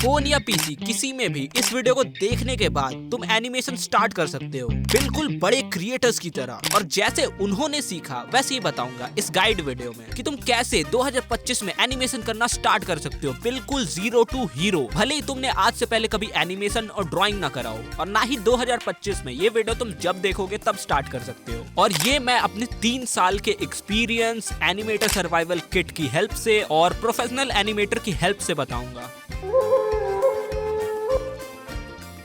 Phone या PC किसी में भी इस वीडियो को देखने के बाद तुम एनिमेशन स्टार्ट कर सकते हो, बिल्कुल बड़े क्रिएटर्स की तरह। और जैसे उन्होंने सीखा वैसे ही बताऊंगा इस गाइड वीडियो में कि तुम कैसे 2025 में एनिमेशन करना स्टार्ट कर सकते हो, बिल्कुल जीरो टू हीरो। भले ही तुमने आज से पहले कभी एनिमेशन और ड्राइंग ना करा हो, और ना ही 2025 में। ये वीडियो तुम जब देखोगे तब स्टार्ट कर सकते हो। और ये मैं अपने 3 साल के एक्सपीरियंस, एनिमेटर सर्वाइवल किट की हेल्प से और प्रोफेशनल एनिमेटर की हेल्प से बताऊंगा।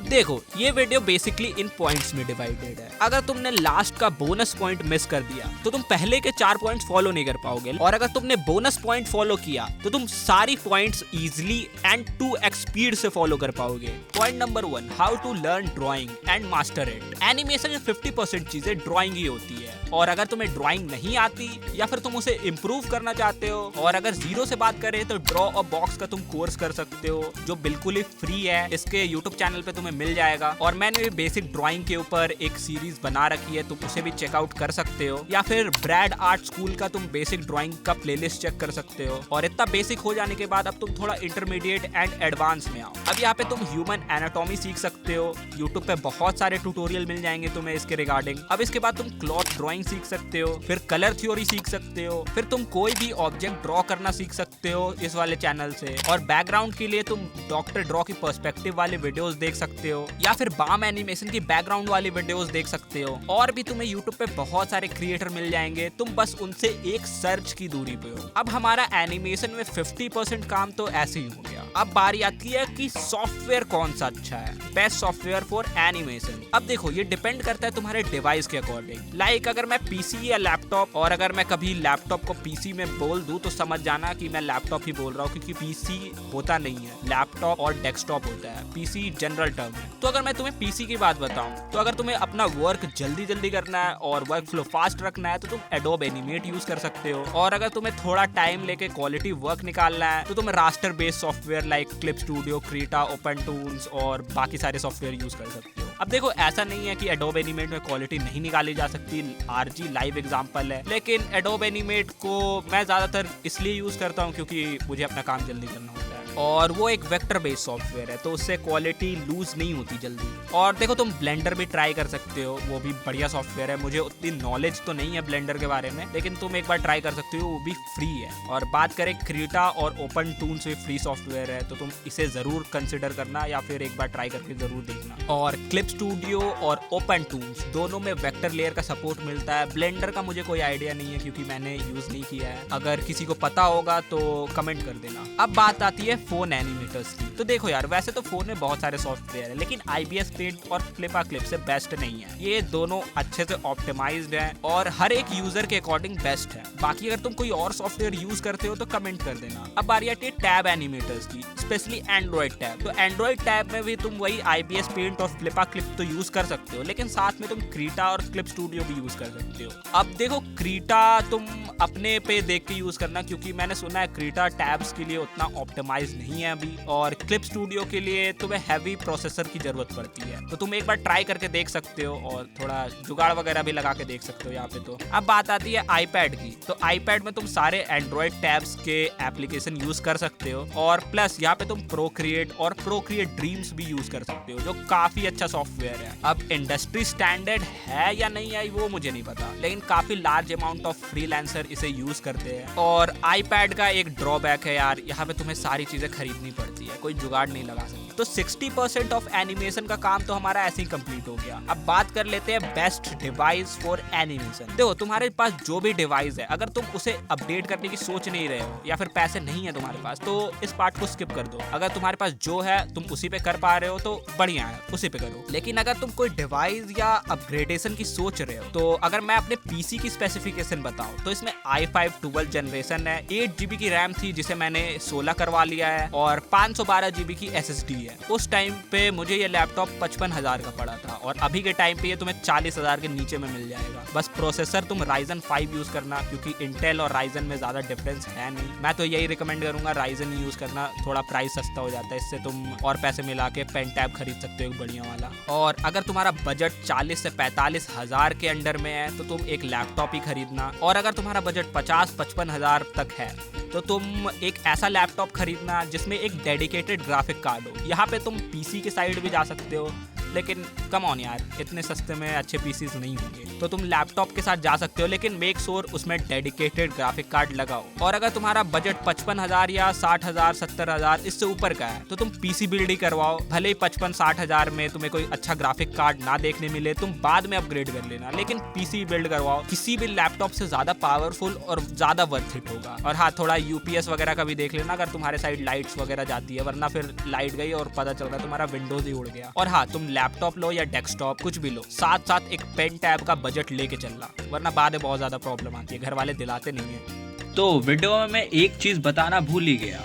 देखो, ये वीडियो बेसिकली इन पॉइंट्स में डिवाइडेड है। अगर तुमने लास्ट का बोनस पॉइंट मिस कर दिया तो तुम पहले के 4 पॉइंट्स फॉलो नहीं कर पाओगे, और अगर तुमने बोनस पॉइंट फॉलो किया तो तुम सारी points easily and 2x speed से फॉलो कर पाओगे। Point number 1, how to learn drawing and master it. Animation में 50% चीजें ड्राइंग ही होती है, और अगर तुम्हें ड्राइंग नहीं आती या फिर तुम उसे इम्प्रूव करना चाहते हो, और अगर जीरो से बात करें तो ड्रॉ अ बॉक्स का तुम कोर्स कर सकते हो, जो बिल्कुल ही फ्री है। इसके यूट्यूब चैनल पे तुम्हें मिल जाएगा, और मैंने भी बेसिक ड्राइंग के ऊपर एक सीरीज बना रखी है, तुम उसे भी चेकआउट कर सकते हो। या फिर ब्रैड आर्ट स्कूल का तुम बेसिक ड्राइंग का प्लेलिस्ट चेक कर सकते हो। और इतना बेसिक हो जाने के बाद अब तुम थोड़ा इंटरमीडिएट एंड एडवांस में आओ। अब यहाँ पे तुम ह्यूमन एनाटॉमी सीख सकते हो, यूट्यूब पे बहुत सारे ट्यूटोरियल मिल जाएंगे तुम्हें इसके रिगार्डिंग। अब इसके बाद तुम क्लॉथ ड्राइंग सीख सकते हो, फिर कलर थ्योरी सीख सकते हो, फिर तुम कोई भी ऑब्जेक्ट ड्रॉ करना सीख सकते हो इस वाले चैनल से। और बैकग्राउंड के लिए तुम डॉक्टर ड्रॉ की पर्सपेक्टिव वाले वीडियोस देख सकते हो, या फिर बाम एनिमेशन की बैकग्राउंड वाली वीडियोस देख सकते हो। और भी तुम्हें यूट्यूब पे बहुत सारे क्रिएटर मिल जाएंगे, तुम बस उनसे एक सर्च की दूरी पे हो। अब हमारा एनिमेशन में 50% काम तो ऐसे ही हो गया। अब बारी आती है कि सॉफ्टवेयर कौन सा अच्छा है, बेस्ट सॉफ्टवेयर फॉर एनिमेशन। अब देखो, ये डिपेंड करता है तुम्हारे डिवाइस के अकॉर्डिंग। लाइक अगर मैं पीसी या लैपटॉप, और अगर मैं कभी लैपटॉप को पीसी में बोल दूं तो समझ जाना कि मैं लैपटॉप ही बोल रहा हूँ, क्योंकि पीसी होता नहीं है, लैपटॉप और डेस्कटॉप होता है। पीसी जनरल टर्म है। तो अगर मैं तुम्हें पीसी की बात बताऊं, तो अगर तुम्हें अपना वर्क जल्दी जल्दी करना है और वर्क फ्लो फास्ट रखना है तो तुम एडोब एनिमेट यूज कर सकते हो। और अगर तुम्हें थोड़ा टाइम लेके क्वालिटी वर्क निकालना है तो तुम raster based software like clip studio, Creta, open tools और बाकी सारे सॉफ्टवेयर यूज कर सकते हो। अब देखो, ऐसा नहीं है कि एडोब एनिमेट में क्वालिटी नहीं निकाली जा सकती, आरजी लाइव एग्जांपल है। लेकिन एडोब एनिमेट को मैं ज्यादातर इसलिए यूज करता हूँ क्योंकि मुझे अपना काम जल्दी करना होता है, और वो एक वेक्टर बेस्ड सॉफ्टवेयर है, तो उससे क्वालिटी लूज नहीं होती जल्दी। और देखो, तुम ब्लेंडर भी ट्राई कर सकते हो, वो भी बढ़िया सॉफ्टवेयर है। मुझे उतनी नॉलेज तो नहीं है ब्लेंडर के बारे में, लेकिन तुम एक बार ट्राई कर सकते हो, वो भी फ्री है। और बात करें क्रीटा और ओपन टूल्स भी फ्री सॉफ्टवेयर है, तो तुम इसे जरूर कंसिडर करना या फिर एक बार ट्राई करके जरूर देखना। और क्लिप स्टूडियो और ओपन टूल्स दोनों में वेक्टर लेयर का सपोर्ट मिलता है। ब्लेंडर का मुझे कोई आइडिया नहीं है क्योंकि मैंने यूज नहीं किया है, अगर किसी को पता होगा तो कमेंट कर देना। अब बात आती है फोन एनिमेटर्स की। तो देखो यार, वैसे तो फोन में बहुत सारे सॉफ्टवेयर है, लेकिन IBS पेंट और फ्लिपा क्लिप से बेस्ट नहीं है। ये दोनों अच्छे से ऑप्टिमाइज्ड हैं और हर एक यूजर के अकॉर्डिंग बेस्ट है। बाकी अगर तुम कोई और सॉफ्टवेयर यूज करते हो तो कमेंट कर देना। अब बारी आती है टैब एनिमेटर्स की, स्पेशली एंड्रॉइड टैब। तो एंड्रॉइड टैब में भी तुम वही IBS पेंट और फ्लिपा क्लिप तो यूज कर सकते हो, लेकिन साथ में तुम क्रीटा और क्लिप स्टूडियो भी यूज कर सकते हो। अब देखो, क्रीटा तुम अपने पे देख के यूज करना, क्योंकि मैंने सुना है क्रीटा टैब्स के लिए उतना ऑप्टिमाइज नहीं है अभी, और क्लिप स्टूडियो के लिए तुम्हें हैवी प्रोसेसर की जरूरत पड़ती है। तो तुम एक बार ट्राई करके देख सकते हो और थोड़ा जुगाड़ वगैरह भी लगा के देख सकते हो यहाँ पे। तो अब बात आती है आईपैड की। तो आईपैड में तुम सारे एंड्रॉइड टैब्स के एप्लीकेशन यूज कर सकते हो, और प्लस यहाँ पे तुम प्रोक्रिएट और प्रोक्रिएट ड्रीम्स भी यूज कर सकते हो, जो काफी अच्छा सॉफ्टवेयर है। अब इंडस्ट्री स्टैंडर्ड है या नहीं है वो मुझे नहीं पता, लेकिन काफी लार्ज अमाउंट ऑफ फ्रीलांसर इसे यूज करते हैं। और आईपैड का एक ड्रॉबैक है यार, यहाँ पे तुम्हें सारी चीजें खरीदनी पड़ती है, कोई जुगाड़ नहीं लगा सकते। तो 60% ऑफ एनिमेशन का काम तो हमारा ऐसे ही कंप्लीट हो गया। अब बात कर लेते हैं बेस्ट डिवाइस फॉर एनिमेशन। देखो, तुम्हारे पास जो भी डिवाइस है, अगर तुम उसे अपडेट करने की सोच नहीं रहे हो या फिर पैसे नहीं है तुम्हारे पास, तो इस पार्ट को स्किप कर दो। अगर तुम्हारे पास जो है तुम उसी पे कर पा रहे हो तो बढ़िया है, उसी पे करो। लेकिन अगर तुम कोई डिवाइस या अपग्रेडेशन की सोच रहे हो, तो अगर मैं अपने पीसी की स्पेसिफिकेशन बताऊं तो इसमें i5 12 जनरेशन है, 8GB की रैम थी जिसे मैंने 16 करवा लिया है, और 512GB की SSD है। उस टाइम पे मुझे ये लैपटॉप 55,000 का पड़ा था, और अभी के टाइम पे ये तुम्हें 40,000 के नीचे में मिल जाएगा। बस प्रोसेसर तुम Ryzen 5 यूज करना, क्योंकि इंटेल और Ryzen में ज्यादा डिफरेंस है नहीं। मैं तो यही रिकमेंड करूंगा Ryzen यूज करना, थोड़ा प्राइस सस्ता हो जाता है, इससे तुम और पैसे मिला के पेन टैब खरीद सकते हो बढ़िया वाला। और अगर तुम्हारा बजट 40 से 45,000 के अंडर में है तो तुम एक लैपटॉप ही खरीदना, और अगर तुम्हारा बजट 50-55,000 तक है तो तुम एक ऐसा लैपटॉप खरीदना जिसमें एक डेडिकेटेड ग्राफिक कार्ड हो। यहाँ पे तुम पीसी के साइड भी जा सकते हो, लेकिन कम ऑन यार, इतने सस्ते में अच्छे पीसीज नहीं होंगे। तो तुम लैपटॉप के साथ जा सकते हो, लेकिन मेक श्योर उसमें डेडिकेटेड ग्राफिक कार्ड लगाओ। और अगर तुम्हारा बजट 55,000 या 60,000 70,000 इससे ऊपर का है तो तुम पीसी बिल्ड ही करवाओ। भले ही 55-60,000 में तुम्हें कोई अच्छा ग्राफिक कार्ड ना देखने मिले, तुम बाद में अपग्रेड कर लेना, लेकिन पीसी बिल्ड करवाओ। किसी भी लैपटॉप से ज्यादा पावरफुल और ज्यादा वर्थ इट होगा। और हाँ, थोड़ा यूपीएस वगैरह का भी देख लेना अगर तुम्हारे साइड लाइट्स वगैरह जाती है, वरना फिर लाइट गई और पता चल रहा है तुम्हारा विंडोज ही उड़ गया। और हाँ, तुम लैपटॉप लो या डेस्कटॉप कुछ भी लो, साथ साथ एक पेन टैब का बजट लेके चलना, वरना बाद में बहुत ज्यादा प्रॉब्लम आती है, घर वाले दिलाते नहीं है। तो वीडियो में मैं एक चीज बताना भूल ही गया।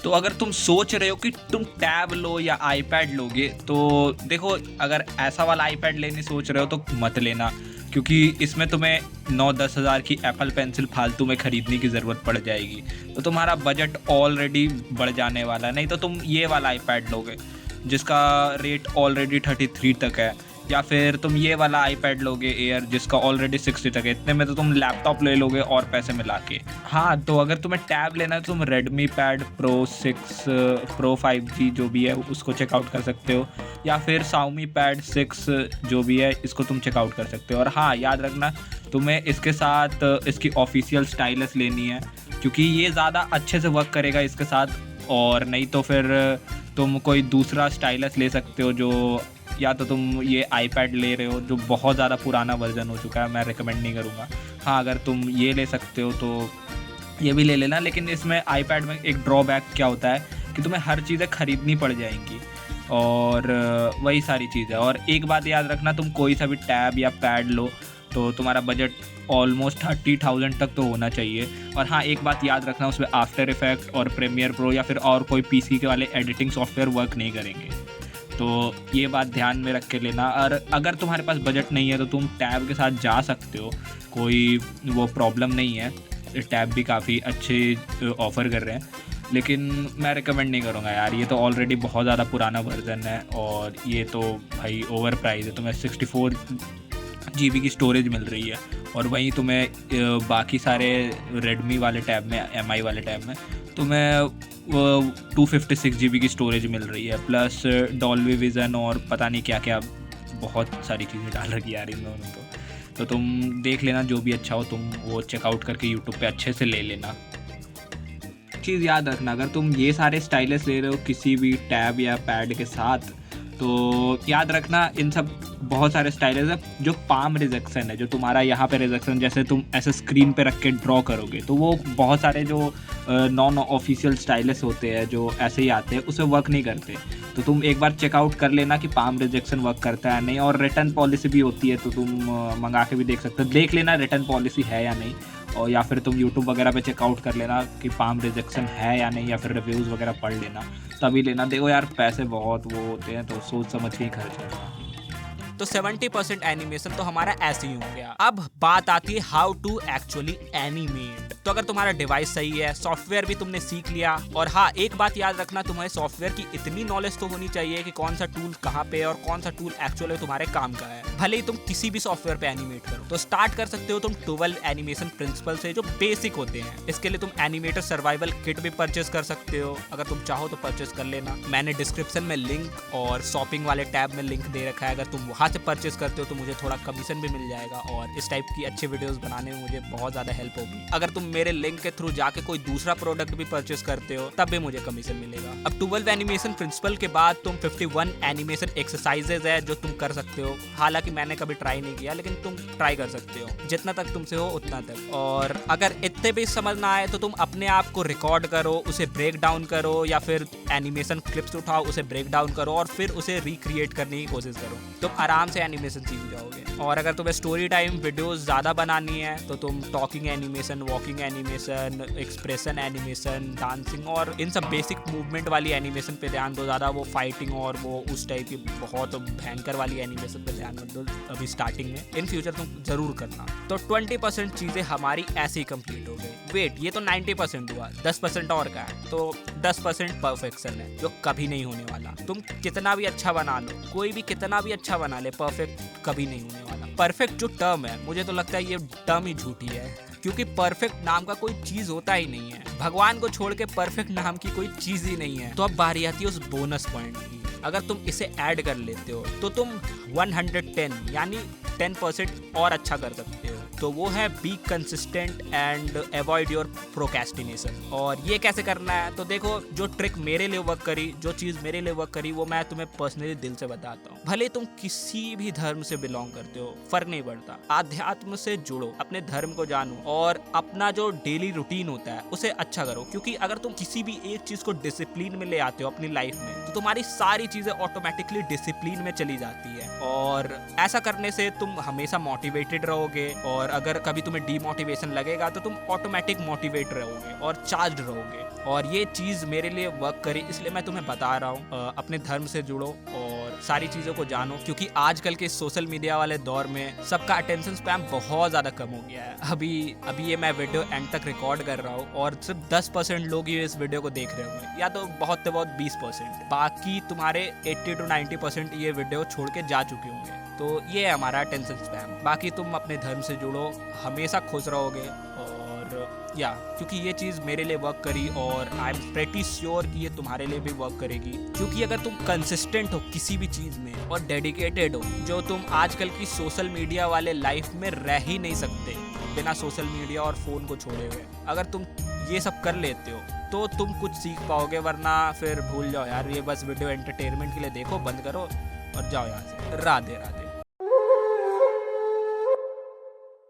तो अगर तुम सोच रहे हो कि तुम टैब लो या आईपैड लोगे, तो देखो, अगर ऐसा वाला आईपैड लेने सोच रहे हो तो मत लेना, क्योंकि इसमें तुम्हें 9-10 हज़ार की एप्पल पेंसिल फालतू में खरीदने की ज़रूरत पड़ जाएगी, तो तुम्हारा बजट ऑलरेडी बढ़ जाने वाला है। नहीं तो तुम ये वाला आईपैड लोगे जिसका रेट ऑलरेडी 33 तक है, या फिर तुम ये वाला आईपैड लोगे एयर जिसका ऑलरेडी 60 तक है। इतने में तो तुम लैपटॉप ले लोगे और पैसे मिला के। हाँ, तो अगर तुम्हें टैब लेना है तो तुम Redmi pad pro 6 pro 5G जो भी है उसको चेकआउट कर सकते हो, या फिर Xiaomi पैड 6 जो भी है इसको तुम चेकआउट कर सकते हो। और हाँ, याद रखना तुम्हें इसके साथ इसकी ऑफिशियल स्टाइलस लेनी है, क्योंकि ये ज़्यादा अच्छे से वर्क करेगा इसके साथ। और नहीं तो फिर तुम कोई दूसरा स्टाइलस ले सकते हो, जो या तो तुम ये आईपैड ले रहे हो जो बहुत ज़्यादा पुराना वर्जन हो चुका है, मैं रिकमेंड नहीं करूँगा। हाँ, अगर तुम ये ले सकते हो तो ये भी ले लेना, लेकिन इसमें आईपैड में एक ड्रॉबैक क्या होता है कि तुम्हें हर चीज़ें खरीदनी पड़ जाएंगी, और वही सारी चीज़ है। और एक बात याद रखना, तुम कोई सा भी टैब या पैड लो तो तुम्हारा बजट ऑलमोस्ट 30,000 तक तो होना चाहिए। और हाँ, एक बात याद रखना, उसमें आफ्टर इफेक्ट और प्रीमियर प्रो या फिर और कोई पीसी के वाले एडिटिंग सॉफ्टवेयर वर्क नहीं करेंगे, तो ये बात ध्यान में रख के लेना। और अगर तुम्हारे पास बजट नहीं है तो तुम टैब के साथ जा सकते हो, कोई वो प्रॉब्लम नहीं है, टैब भी काफ़ी अच्छे ऑफ़र कर रहे हैं, लेकिन मैं रिकमेंड नहीं करूँगा यार, ये तो ऑलरेडी बहुत ज़्यादा पुराना वर्जन है और ये तो भाई ओवर प्राइस है। तुम्हें 64 GB की स्टोरेज मिल रही है, और वहीं तुम्हें बाकी सारे रेडमी वाले टैब में, MI वाले टैब में तुम्हें 256 GB की स्टोरेज मिल रही है, प्लस डॉल्बी विज़न और पता नहीं क्या क्या बहुत सारी चीज़ें डाल रखी यार इन दोनों तो तुम देख लेना, जो भी अच्छा हो तुम वो चेकआउट करके यूट्यूब पे अच्छे से ले लेना। चीज़ याद रखना, अगर तुम ये सारे स्टाइलस ले रहे हो किसी भी टैब या पैड के साथ, तो याद रखना इन सब बहुत सारे स्टाइलस है जो पाम रिजेक्शन है, जो तुम्हारा यहाँ पे रिजेक्शन जैसे तुम ऐसे स्क्रीन पे रख के ड्रॉ करोगे, तो वो बहुत सारे जो नॉन ऑफिशियल स्टाइलस होते हैं जो ऐसे ही आते हैं उसमें वर्क नहीं करते। तो तुम एक बार चेकआउट कर लेना कि पाम रिजेक्शन वर्क करता है नहीं, और रिटर्न पॉलिसी भी होती है, तो तुम मंगा के भी देख सकते हो, देख लेना रिटर्न पॉलिसी है या नहीं। और या फिर तुम यूट्यूब वगैरह पे चेकआउट कर लेना कि पाम रिजेक्शन है या नहीं, या फिर रिव्यूज़ वगैरह पढ़ लेना, तभी लेना। देखो यार, पैसे बहुत वो होते हैं, तो सोच समझ के ही खर्च करना। तो 70% एनिमेशन तो हमारा ऐसे ही हो गया। अब बात आती है हाउ टू एक्चुअली एनिमेट। तो अगर तुम्हारा डिवाइस सही है, सॉफ्टवेयर भी तुमने सीख लिया, और हाँ, एक बात याद रखना, तुम्हारे सॉफ्टवेयर की इतनी नॉलेज तो होनी चाहिए कि कौन सा टूल कहाँ पे और कौन सा टूल एक्चुअली तुम्हारे काम का है। भले ही तुम किसी भी सॉफ्टवेयर पे एनिमेट करो, तो स्टार्ट कर सकते हो तुम 12 एनिमेशन प्रिंसिपल से जो बेसिक होते हैं। इसके लिए तुम एनिमेटर सर्वाइवल किट भी परचेज कर सकते हो, अगर तुम चाहो तो परचेज कर लेना। मैंने डिस्क्रिप्शन में लिंक और शॉपिंग वाले टैब में लिंक दे रखा है, अगर तुम वहाँ से परचेज करते हो तो मुझे थोड़ा कमीशन भी मिल जाएगा, और इस टाइप की अच्छे वीडियोस बनाने में मुझे बहुत ज़्यादा हेल्प होगी। अगर तुम मेरे लिंक के थ्रू जाके कोई दूसरा प्रोडक्ट भी परचेज करते हो तब भी मुझे कमीशन मिलेगा। अब 12 एनिमेशन प्रिंसिपल के बाद तुम 51 एनिमेशन एक्सरसाइजेज है जो तुम कर सकते हो। हालांकि मैंने कभी ट्राई नहीं किया, लेकिन तुम ट्राई कर सकते हो, जितना तक तुमसे हो उतना तक। और अगर इतने भी समझ ना आए तो तुम अपने आप को रिकॉर्ड करो, उसे ब्रेक डाउन करो, या फिर एनिमेशन क्लिप्स उठाओ, उसे ब्रेक डाउन करो और फिर उसे रिक्रिएट करने की कोशिश करो। तुम आराम से एनिमेशन सीख जाओगे। और अगर तुम्हें स्टोरी टाइम वीडियोस ज़्यादा बनानी है तो तुम talking animation, walking animation, expression animation, dancing और इन सब बेसिक मूवमेंट वाली एनिमेशन पे ध्यान दो। ज़्यादा वो फाइटिंग और वो उस टाइप की बहुत भयंकर वाली एनिमेशन पे ध्यान मत दो अभी स्टार्टिंग में। इन फ्यूचर तुम ज़रूर करना। तो 20% चीज़ें हमारी ऐसे ही कंप्लीट हो गई। वेट, ये तो 90% हुआ, 10% और का है। तो 10% परफेक्शन है जो कभी नहीं होने वाला। तुम कितना भी अच्छा बना लो, कोई भी कितना भी अच्छा बना ले, परफेक्ट कभी नहीं होने वाला। परफेक्ट जो टर्म है, मुझे तो लगता है ये टर्म ही झूठी है। क्योंकि परफेक्ट नाम का कोई चीज होता ही नहीं है। भगवान को छोड़ के परफेक्ट नाम की कोई चीज ही नहीं है। तो अब बारी आती है उस बोनस पॉइंट की। अगर तुम इसे ऐड कर लेते हो तो तुम 110 यानी 10% और अच्छा कर सकते हो। तो वो है be consistent and avoid your procrastination. और ये कैसे करना है, तो देखो जो ट्रिक मेरे लिए वर्क करी, जो चीज़ मेरे लिए वर्क करी, वो मैं तुम्हें पर्सनली दिल से बताता हूँ। भले तुम किसी भी धर्म से बिलोंग करते हो, फर्क नहीं पड़ता, आध्यात्म से जुड़ो, अपने धर्म को जानो और अपना जो डेली रूटीन होता है उसे अच्छा करो। क्योंकि अगर तुम किसी भी एक चीज़ को डिसिप्लिन में ले आते हो अपनी लाइफ में, तो तुम्हारी सारी चीज़ें ऑटोमेटिकली डिसिप्लिन में चली जाती है। और ऐसा करने से तुम हमेशा मोटिवेटेड रहोगे, और अगर कभी तुम्हें डीमोटिवेशन लगेगा तो तुम ऑटोमेटिक मोटिवेट रहोगे और चार्ज रहोगे। और ये चीज़ मेरे लिए वर्क करी, इसलिए मैं तुम्हें बता रहा हूँ अपने धर्म से जुड़ो और सारी चीज़ों को जानो। क्योंकि आजकल के सोशल मीडिया वाले दौर में सबका अटेंशन स्पैम बहुत ज़्यादा कम हो गया है। अभी ये मैं वीडियो एंड तक रिकॉर्ड कर रहा हूँ और सिर्फ 10% लोग ही इस वीडियो को देख रहे होंगे, या तो बहुत 20%। बाकी तुम्हारे 80 to 90% ये वीडियो छोड़ के जा चुके होंगे। तो ये है हमारा अटेंशन स्पैम। बाकी तुम अपने धर्म से जुड़ो, हमेशा खुश रहोगे। और क्योंकि ये चीज़ मेरे लिए वर्क करी और आई एम प्रेटी श्योर कि ये तुम्हारे लिए भी वर्क करेगी। क्योंकि अगर तुम कंसिस्टेंट हो किसी भी चीज़ में और डेडिकेटेड हो, जो तुम आजकल की सोशल मीडिया वाले लाइफ में रह ही नहीं सकते बिना सोशल मीडिया और फ़ोन को छोड़े हुए, अगर तुम ये सब कर लेते हो तो तुम कुछ सीख पाओगे। वरना फिर भूल जाओ यार, ये बस वीडियो एंटरटेनमेंट के लिए देखो, बंद करो और जाओ यहाँ से। राधे राधे।